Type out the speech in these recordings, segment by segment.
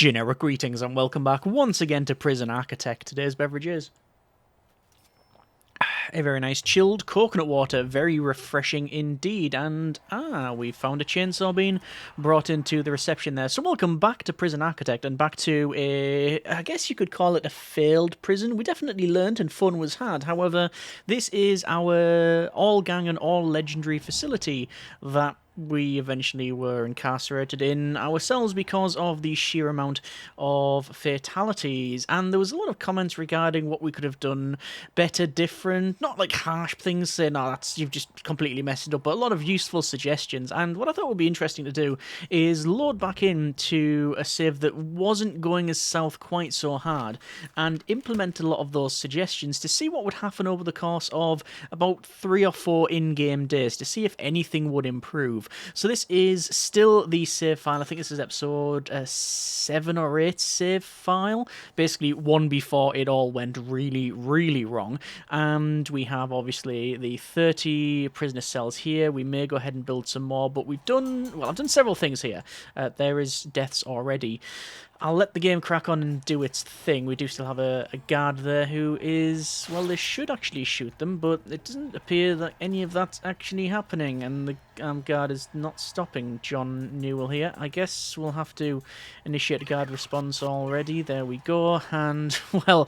Generic greetings and welcome back once again to Prison Architect. Today's beverage is a very nice chilled coconut water, very refreshing indeed. And we found a chainsaw being brought into the reception there. So welcome back to Prison Architect and back to I guess you could call it a failed prison. We definitely learnt and fun was had. However, this is our all gang and all legendary facility that we eventually were incarcerated in ourselves because of the sheer amount of fatalities. And there was a lot of comments regarding what we could have done better, different, not like harsh things saying, no, you've just completely messed it up, but a lot of useful suggestions. And what I thought would be interesting to do is load back into a save that wasn't going as south quite so hard and implement a lot of those suggestions to see what would happen over the course of about 3 or 4 in-game days to see if anything would improve. So this is still the save file. I think this is episode 7 or 8 save file. Basically, one before it all went really, really wrong. And we have, obviously, the 30 prisoner cells here. We may go ahead and build some more, but I've done several things here. There is deaths already. I'll let the game crack on and do its thing. We do still have a guard there who is... Well, they should actually shoot them, but it doesn't appear that any of that's actually happening, and the guard is not stopping John Newell here. I guess we'll have to initiate a guard response already. There we go, and, well,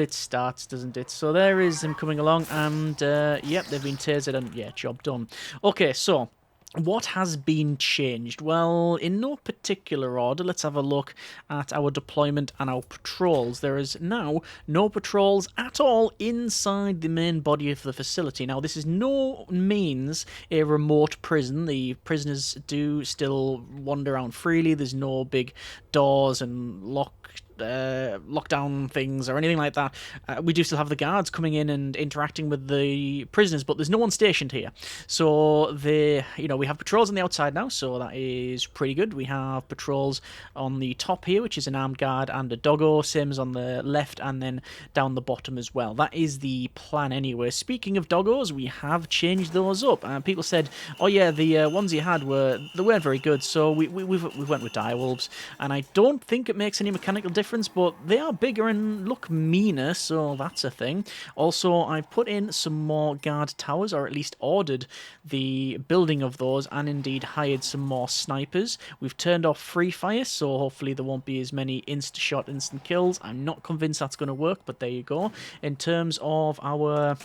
it starts, doesn't it? So there is him coming along, and, yep, they've been tasered, and, yeah, job done. Okay, so... what has been changed? Well, in no particular order, let's have a look at our deployment and our patrols. There is now no patrols at all inside the main body of the facility. Now, this is no means a remote prison. The prisoners do still wander around freely. There's no big doors and lockdown things or anything like that. We do still have the guards coming in and interacting with the prisoners, but there's no one stationed here. So we have patrols on the outside now, so that is pretty good. We have patrols on the top here, which is an armed guard and a doggo, same as on the left, and then down the bottom as well. That is the plan anyway. Speaking of doggos, we have changed those up. People said, oh yeah, the ones you had they weren't very good, so we went with direwolves, and I don't think it makes any mechanical difference, but they are bigger and look meaner, so that's a thing. Also, I've put in some more guard towers, or at least ordered the building of those, and indeed hired some more snipers. We've turned off free fire, so hopefully there won't be as many insta-shot, instant kills. I'm not convinced that's going to work, but there you go. In terms of our...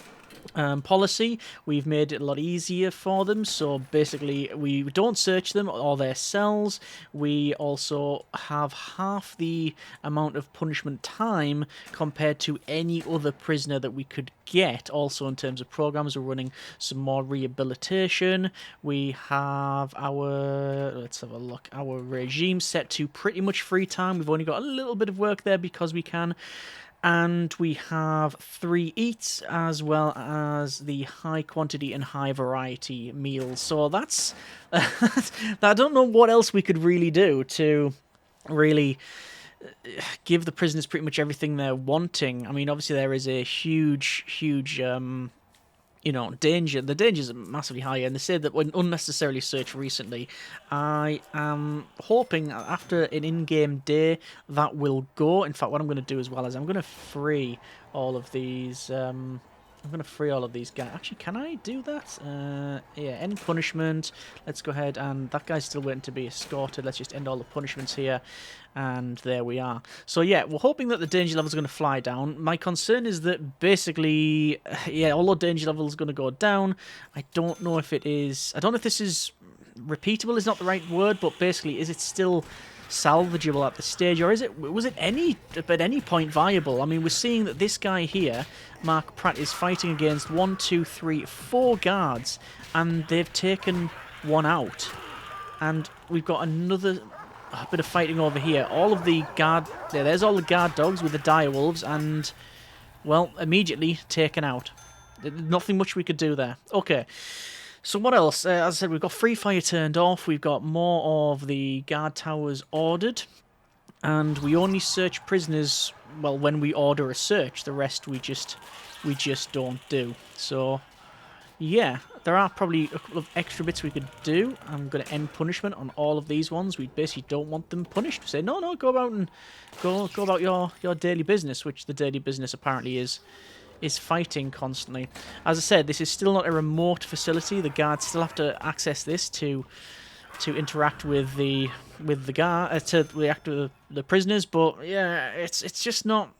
policy, we've made it a lot easier for them, so basically we don't search them or their cells. We also have half the amount of punishment time compared to any other prisoner that we could get. Also, in terms of programs, we're running some more rehabilitation. We have let's have a look, our regime set to pretty much free time. We've only got a little bit of work there because we can. And we have 3 eats as well as the high quantity and high variety meals. So that's... I don't know what else we could really do to really give the prisoners pretty much everything they're wanting. I mean, obviously there is a huge danger. The dangers are massively higher, and they say that when unnecessarily searched recently. I am hoping after an in-game day that will go. In fact, what I'm going to do as well is I'm going to free all of these. I'm going to free all of these guys. Actually, can I do that? Yeah, end punishment. Let's go ahead, and that guy's still waiting to be escorted. Let's just end all the punishments here, and there we are. So yeah, we're hoping that the danger level is going to fly down. My concern is that basically, yeah, all the danger level is going to go down. I don't know if this is repeatable is not the right word, but basically, is it still salvageable at this stage, or was it at any point viable? I mean, we're seeing that this guy here, Mark Pratt, is fighting against 4 guards, and they've taken one out, and we've got another bit of fighting over here. All of the guard there's all the guard dogs with the direwolves, and well, immediately taken out. Nothing much we could do there. Okay. So what else? As I said, we've got free fire turned off. We've got more of the guard towers ordered. And we only search prisoners, well, when we order a search. The rest we just don't do. So, yeah. there are probably a couple of extra bits we could do. I'm going to end punishment on all of these ones. We basically don't want them punished. We say, no, no, go about and go about your daily business, which the daily business apparently is fighting constantly. As I said, this is still not a remote facility. The guards still have to access this to interact with the guard, to react with the prisoners. But yeah, it's just not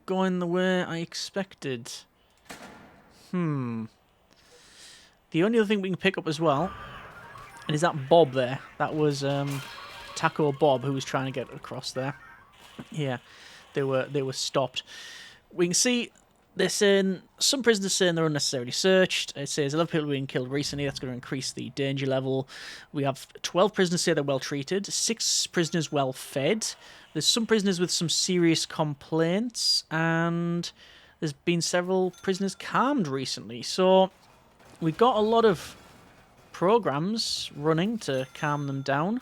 going the way I expected. The only other thing we can pick up as well, and is that Bob there. That was Taco Bob who was trying to get across there. Yeah, they were stopped. We can see they're saying, some prisoners saying they're unnecessarily searched. It says 11 people have been killed recently. That's going to increase the danger level. We have 12 prisoners say they're well treated. 6 prisoners well fed. There's some prisoners with some serious complaints, and there's been several prisoners calmed recently. So we've got a lot of programs running to calm them down.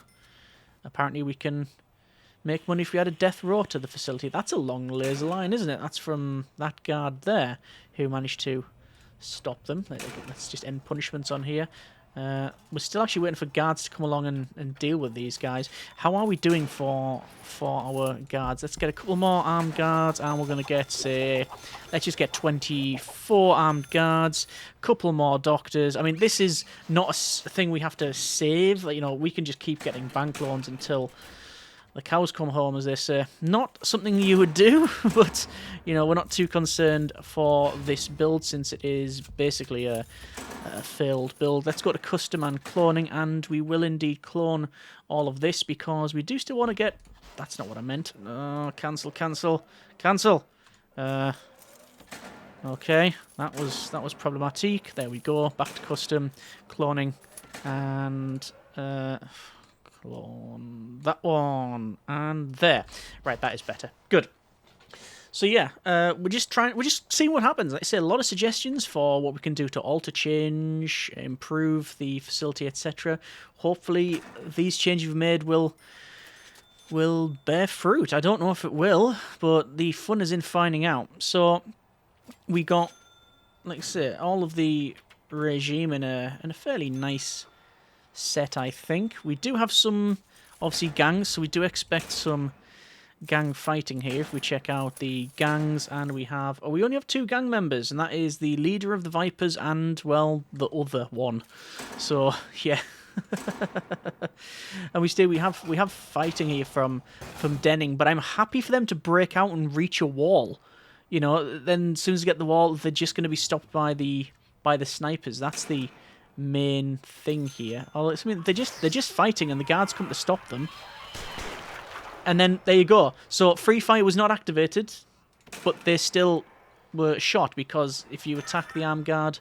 Apparently we can make money if we had a death row to the facility. That's a long laser line, isn't it? That's from that guard there who managed to stop them. Let's just end punishments on here. We're still actually waiting for guards to come along and deal with these guys. How are we doing for our guards? Let's get a couple more armed guards, and we're going to get, say, let's just get 24 armed guards, couple more doctors. I mean, this is not a thing we have to save. You know, we can just keep getting bank loans until the cows come home, as they say. Not something you would do, but, you know, we're not too concerned for this build since it is basically a failed build. Let's go to custom and cloning, and we will indeed clone all of this because we do still want to get... That's not what I meant. Cancel. Okay, that was problematic. There we go. Back to custom, cloning, and... clone that one, and there. Right, that is better. Good. So yeah, we're just seeing what happens. Like I say, a lot of suggestions for what we can do to alter, change, improve the facility, etc. Hopefully, these changes we've made will bear fruit. I don't know if it will, but the fun is in finding out. So we got, like I say, all of the regime in a fairly nice set, I think. We do have some, obviously, gangs, so we do expect some gang fighting here if we check out the gangs, and we only have 2 gang members, and that is the leader of the Vipers and, well, the other one. So yeah. And we have fighting here from Denning, but I'm happy for them to break out and reach a wall. You know, then as soon as they get the wall, they're just going to be stopped by the snipers. That's the main thing here. I mean, they're just fighting, and the guards come to stop them. And then there you go. So free fire was not activated, but they still were shot, because if you attack the armed guard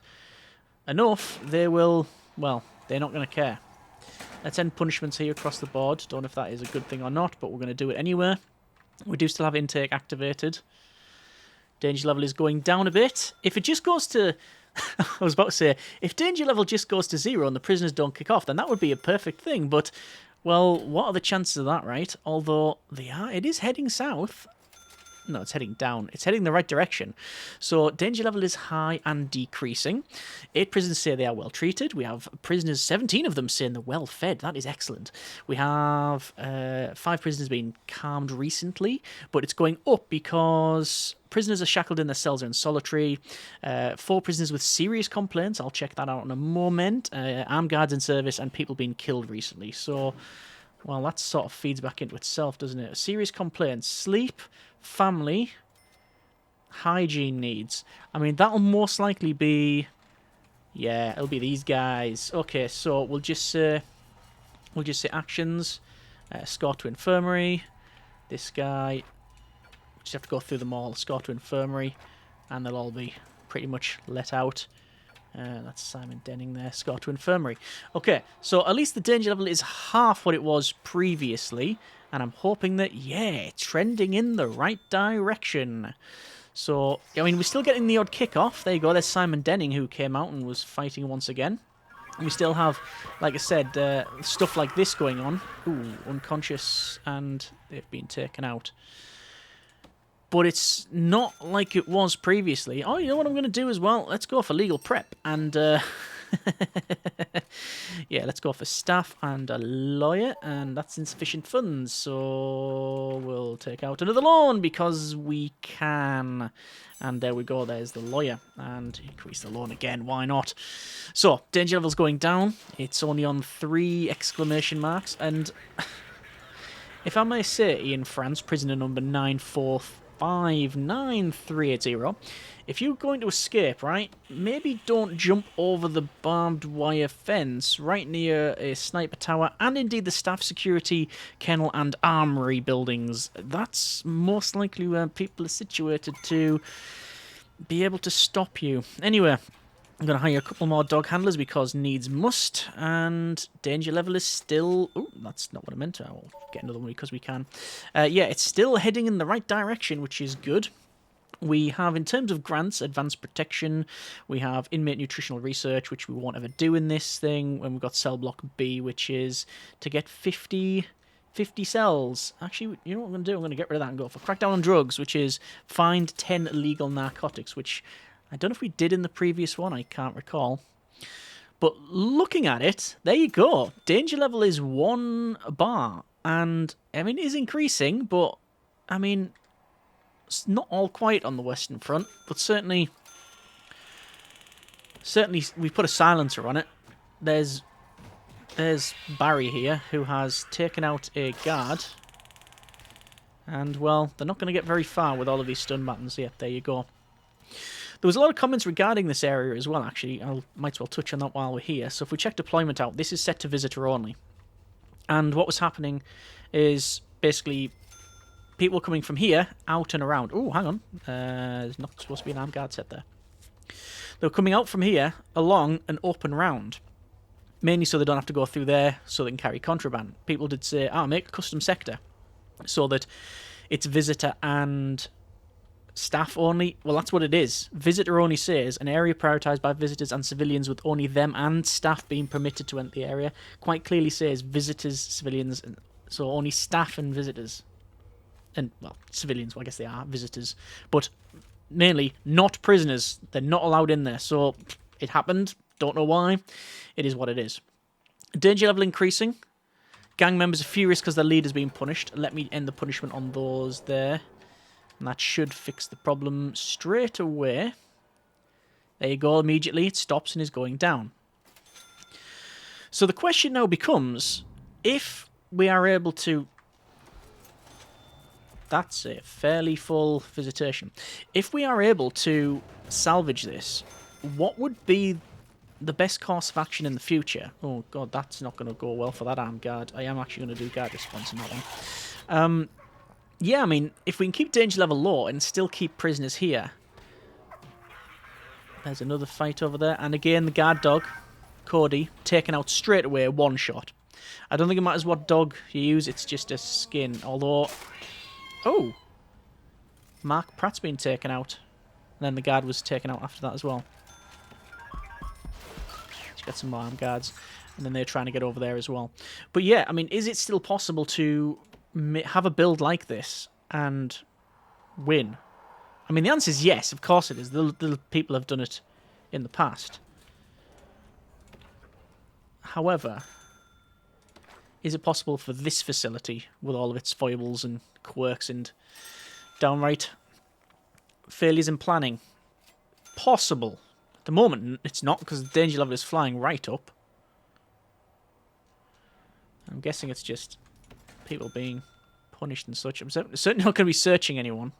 enough, they will, well, they're not going to care. Let's end punishments here across the board. Don't know if that is a good thing or not, but we're going to do it anyway. We do still have intake activated. Danger level is going down a bit. If it just goes to... I was about to say, if danger level just goes to 0 and the prisoners don't kick off, then that would be a perfect thing. But, well, what are the chances of that, right? Although it is heading south. No, it's heading down. It's heading the right direction. So danger level is high and decreasing. 8 prisoners say they are well treated. We have prisoners, 17 of them saying they're well fed. That is excellent. We have 5 prisoners being calmed recently, but it's going up because prisoners are shackled in their cells or in solitary. 4 prisoners with serious complaints. I'll check that out in a moment. Armed guards in service, and people being killed recently. So, well, that sort of feeds back into itself, doesn't it? Serious complaints. Sleep, family, hygiene needs. I mean, that'll most likely be... Yeah, it'll be these guys. Okay, so we'll just say actions. Escort to infirmary. This guy... Just have to go through them all. Escort to infirmary, and they'll all be pretty much let out. That's Simon Denning there. Escort to infirmary. Okay, so at least the danger level is half what it was previously, and I'm hoping that, yeah, trending in the right direction. So, I mean, we're still getting the odd kick-off. There you go. There's Simon Denning, who came out and was fighting once again. And we still have, like I said, stuff like this going on. Ooh, unconscious, and they've been taken out. but it's not like it was previously. Oh, you know what I'm going to do as well? Let's go for legal prep. And, yeah, let's go for staff and a lawyer. And that's insufficient funds. So we'll take out another loan because we can. And there we go. There's the lawyer. And increase the loan again. Why not? So, danger level's going down. It's only on 3 exclamation marks. And if I may say, in France, prisoner number 9459380, if you're going to escape, right, maybe don't jump over the barbed wire fence right near a sniper tower and indeed the staff security kennel and armory buildings. That's most likely where people are situated to be able to stop you. Anyway, I'm going to hire a couple more dog handlers because needs must, and danger level is still... Oh, that's not what I meant. I'll get another one because we can. Yeah, it's still heading in the right direction, which is good. We have, in terms of grants, advanced protection. We have inmate nutritional research, which we won't ever do in this thing. And we've got cell block B, which is to get 50 cells. Actually, you know what I'm going to do? I'm going to get rid of that and go for crackdown on drugs, which is find 10 illegal narcotics, which I don't know if we did in the previous one. I can't recall. But looking at it, there you go. Danger level is 1 bar. And, I mean, it is increasing, but, I mean, it's not all quiet on the Western Front. But certainly we've put a silencer on it. There's Barry here, who has taken out a guard. And, well, they're not going to get very far with all of these stun buttons. Yeah, there you go. There was a lot of comments regarding this area as well, actually. I might as well touch on that while we're here. So if we check deployment out, this is set to visitor only. And what was happening is basically people coming from here out and around. Oh, hang on. There's not supposed to be an armed guard set there. They were coming out from here along an open round. Mainly so they don't have to go through there so they can carry contraband. People did say, make a custom sector so that it's visitor and staff only. Well, that's what it is. Visitor only says an area prioritised by visitors and civilians with only them and staff being permitted to enter the area. Quite clearly says visitors, civilians, so only staff and visitors. And, well, civilians, well, I guess they are visitors. But mainly not prisoners. They're not allowed in there. So it happened. Don't know why. It is what it is. Danger level increasing. Gang members are furious because their leader's being punished. Let me end the punishment on those there. And that should fix the problem straight away. There you go. Immediately it stops and is going down. So the question now becomes, if we are able to... That's a fairly full visitation. If we are able to salvage this, what would be the best course of action in the future? Oh, God, that's not going to go well for that armed guard. I am actually going to do guard response on that one. Yeah, I mean, if we can keep danger level low and still keep prisoners here. There's another fight over there. And again, the guard dog, Cody, taken out straight away, one shot. I don't think it matters what dog you use, it's just a skin. Although... Oh! Mark Pratt's been taken out. And then the guard was taken out after that as well. Let's get some more armed guards. And then they're trying to get over there as well. But yeah, I mean, is it still possible to have a build like this and win? I mean, the answer is yes, of course it is. The people have done it in the past. However, is it possible for this facility, with all of its foibles and quirks and downright failures in planning? Possible. At the moment, it's not, because the danger level is flying right up. I'm guessing it's just people being punished and such. I'm certainly not going to be searching anyone.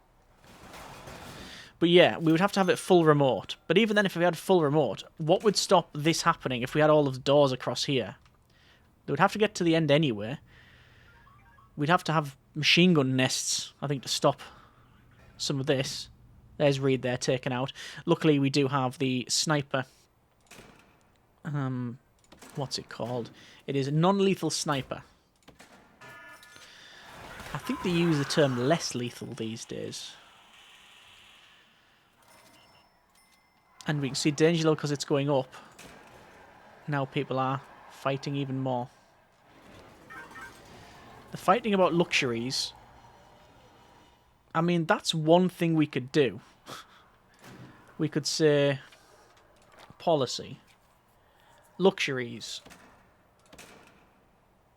But yeah, we would have to have it full remote. But even then, if we had full remote, what would stop this happening if we had all of the doors across here? They would have to get to the end anyway. We'd have to have machine gun nests, I think, to stop some of this. There's Reed there, taken out. Luckily, we do have the sniper. What's it called? It is a non-lethal sniper. I think they use the term less lethal these days. And we can see danger level because it's going up. Now people are fighting even more. The fighting about luxuries I mean, that's one thing we could do. We could say policy, luxuries,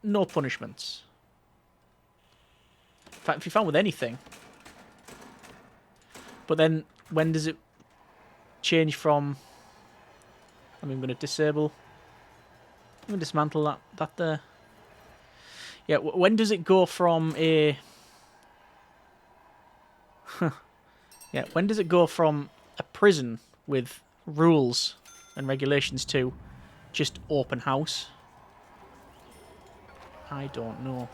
no punishments. In fact, if you found with anything. But then, when does it change from... I mean, I'm going to disable... I'm going to dismantle that there. Yeah, when does it go from a... yeah, when does it go from a prison with rules and regulations to just open house? I don't know.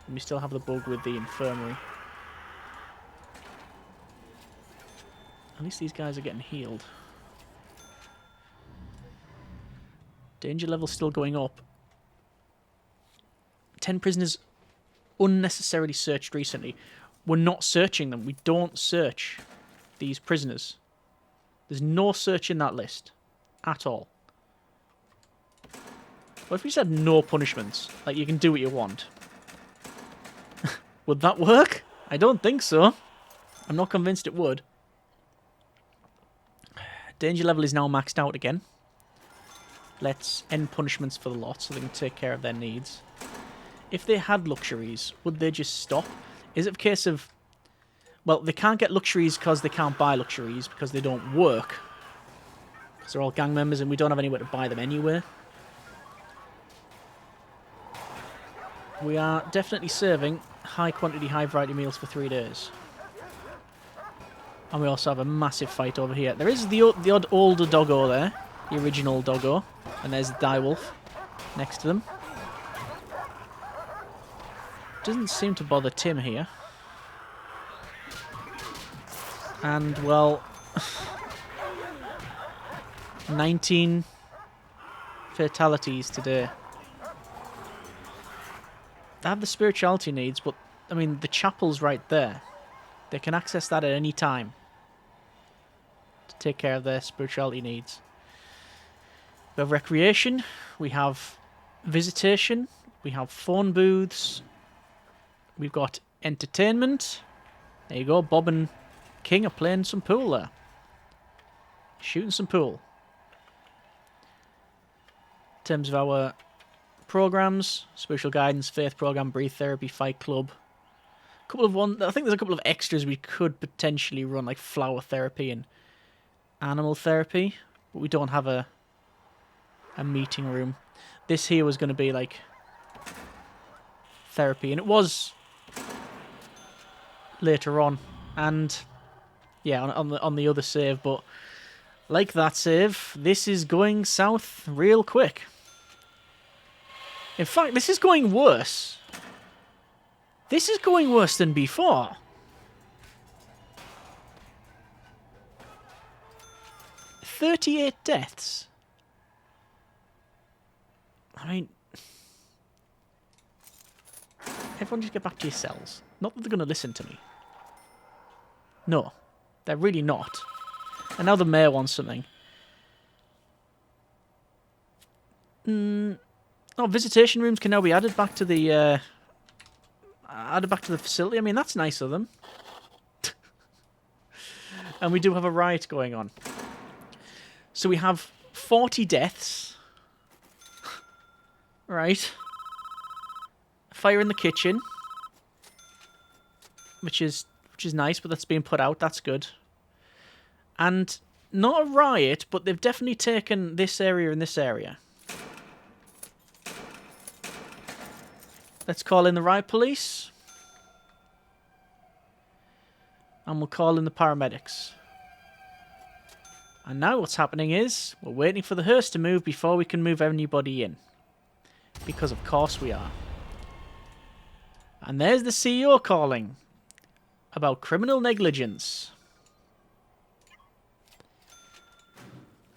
And we still have the bug with the infirmary. At least these guys are getting healed. Danger level still going up. 10 prisoners unnecessarily searched recently. We're not searching them. We don't search these prisoners. There's no search in that list. At all. What if we said no punishments? Like, you can do what you want. Would that work? I don't think so. I'm not convinced it would. Danger level is now maxed out again. Let's end punishments for the lot so they can take care of their needs. If they had luxuries, would they just stop? Is it a case of... Well, they can't get luxuries because they can't buy luxuries because they don't work. Because they're all gang members and we don't have anywhere to buy them anyway. We are definitely serving high quantity, high variety meals for 3 days. And we also have a massive fight over here. There is the odd older doggo there. The original doggo. And there's the direwolf next to them. Doesn't seem to bother Tim here. And, well... 19 fatalities today. They have the spirituality needs, but, I mean, the chapel's right there. They can access that at any time to take care of their spirituality needs. We have recreation, we have visitation, we have phone booths, we've got entertainment. There you go, Bob and King are playing some pool there. Shooting some pool. In terms of our programs, spiritual guidance, faith program, breathe therapy, fight club. I think there's a couple of extras we could potentially run, like flower therapy and animal therapy, but we don't have a meeting room. This here was going to be like therapy, and it was later on, and yeah, on the other save, but like that save, this is going south real quick. In fact, this is going worse. This is going worse than before. "38 deaths. I mean, everyone just get back to your cells. Not that they're going to listen to me. No, they're really not. And now the mayor wants something. Oh, visitation rooms can now be added back to the facility. I mean, that's nice of them. And we do have a riot going on. So we have 40 deaths. Right. Fire in the kitchen. Which is nice, but that's being put out. That's good. And not a riot, but they've definitely taken this area and this area. Let's call in the riot police. And we'll call in the paramedics. And now what's happening is we're waiting for the hearse to move before we can move anybody in. Because of course we are. And there's the CEO calling about criminal negligence.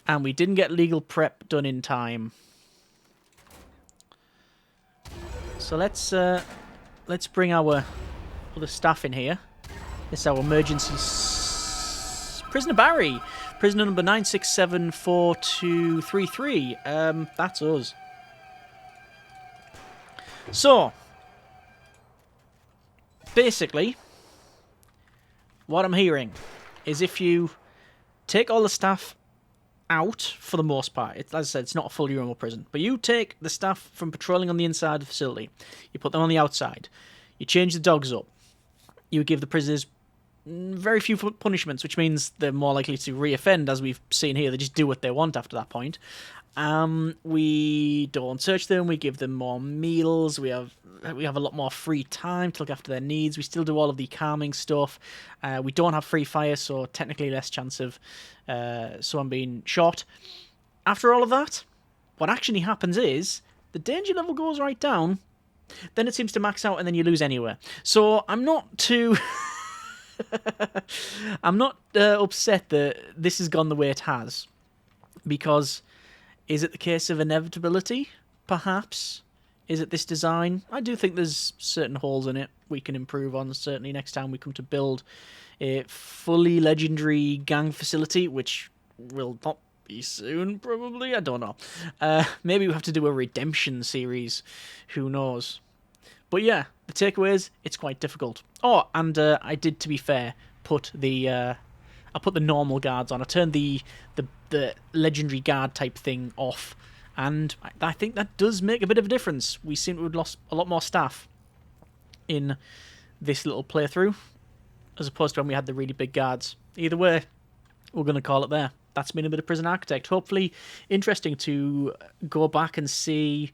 And we didn't get legal prep done in time. So let's bring our other staff in here. This is our emergency... Prisoner Barry! Prisoner number 9674233. That's us. So, basically, what I'm hearing is if you take all the staff out for the most part. As I said, it's not a fully remote prison. But you take the staff from patrolling on the inside of the facility, you put them on the outside, you change the dogs up, you give the prisoners very few punishments, which means they're more likely to reoffend, as we've seen here. They just do what they want after that point. We don't search them, we give them more meals, we have a lot more free time to look after their needs, we still do all of the calming stuff, we don't have free fire, so technically less chance of someone being shot. After all of that, what actually happens is the danger level goes right down, then it seems to max out, and then you lose anywhere. So I'm not too... I'm not upset that this has gone the way it has, because... Is it the case of inevitability? Perhaps. Is it this design? I do think there's certain holes in it we can improve on, certainly next time we come to build a fully legendary gang facility, which will not be soon, probably. I don't know. Maybe we have to do a redemption series. Who knows? But yeah, the takeaway is it's quite difficult. Oh, and I did, to be fair, put the normal guards on. I turned the legendary guard type thing off, and I think that does make a bit of a difference. We seem to have lost a lot more staff in this little playthrough, as opposed to when we had the really big guards. Either way, we're going to call it there. That's been a bit of Prison Architect. Hopefully interesting to go back and see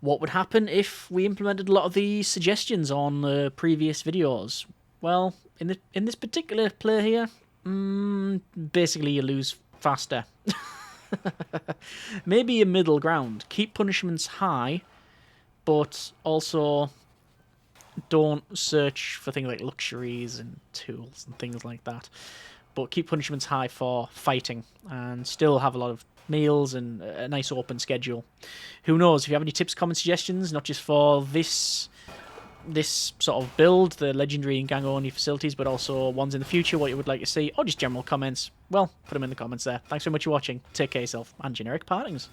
what would happen if we implemented a lot of the suggestions on the previous videos. Well, in this particular play here, basically you lose faster. Maybe a middle ground. Keep punishments high, but also don't search for things like luxuries and tools and things like that. But keep punishments high for fighting, and still have a lot of meals and a nice open schedule. Who knows, if you have any tips, comments, suggestions, not just for this sort of build, the legendary and gang only facilities, but also ones in the future, what you would like to see, or just general comments, well, put them in the comments there. Thanks so much for watching. Take care of yourself, and generic partings.